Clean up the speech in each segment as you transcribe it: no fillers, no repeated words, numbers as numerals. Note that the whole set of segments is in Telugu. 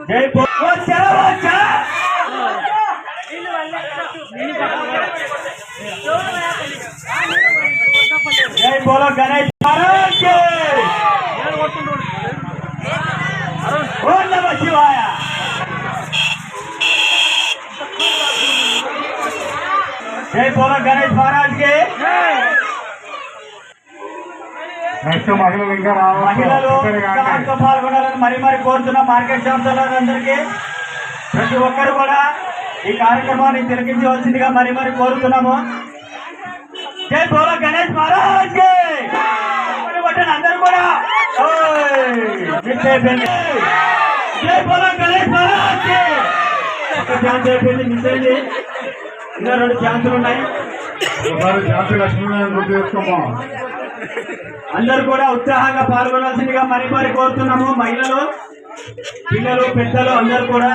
जय बोलो जय बोलो गणेश महाराज के ओम नमः शिवाय। जय बोलो गणेश महाराज के। నెక్స్ట్ మహిళలు ఇంకా మహిళలు దాంతో పాల్గొనాలని మరి కోరుతున్న మార్కెట్ షాప్లందరికీ ప్రతి ఒక్కరు కూడా ఈ కార్యక్రమాన్ని తిలకించవలసిందిగా మరి కోరుతున్నాము। జై బోలో గణేష్ మహారాజ్ కి। అందరూ కూడా జై బోలో గణేష్ మహారాజ్ కి। ఒక ఛాన్స్ అయిపోయింది, మిస్ అయింది, ఇంకా 2 ఛాన్సులు ఉన్నాయి। అందరూ కూడా ఉత్సాహంగా పాల్గొనాల్సిందిగా మరి కోరుతున్నాము। మహిళలు, పిల్లలు, పెద్దలు అందరూ కూడా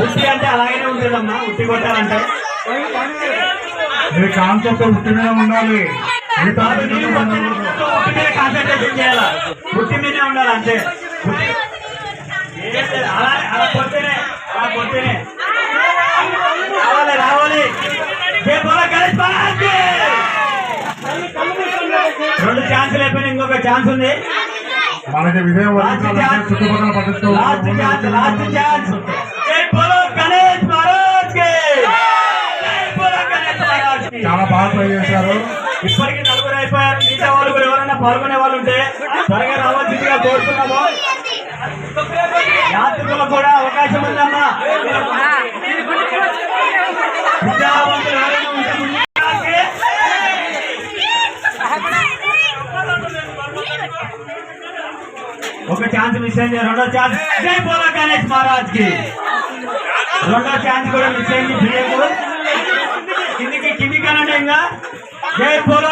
ఉట్టి అంటే అలాగనే ఉంటుందమ్మా, ఉట్టి కొట్టాలంటే కాన్సెప్ట్ ఉట్టి మీద ఉండాలి, కాన్సన్ట్రేషన్ చేయాలా, ఉట్టి మీదే ఉండాలి అంతే। అలా కొడితేనే రావాలి। జై బోలో గణేష్ మహారాజ్ కి। 2 ఛాన్సులు అయిపోయినా ఇంకొక ఛాన్స్ ఉంది మనకి విజయం చుట్టుపక్కల లాస్ట్ ఛాన్స్। జై బోలో గణేష్ మహారాజ్ కి। జై బోలో గణేష్ మహారాజ్ కి। చాలా బాగా ట్రై చేశారు। ఇప్పటికి 4 అయిపోయారు, మిగతా వాళ్ళు కూడా ఎవరైనా పాల్గొనే వాళ్ళు ఉంటే త్వరగా రావాల్సిందిగా కోరుతున్నాము। యాత్రికులకు కూడా అవకాశం ఉందమ్మా, విద్యావంతులు ఎవరైనా ఉంటే ఒక ఛాన్స్ మిస్ అయింది, 2వ ఛాన్స్। జై బోలో గణేష్ మహారాజ్ కి। 2వ ఛాన్స్ కూడా మిస్ అయింది, కిందికి అనండి ఇంకా। జై బోలో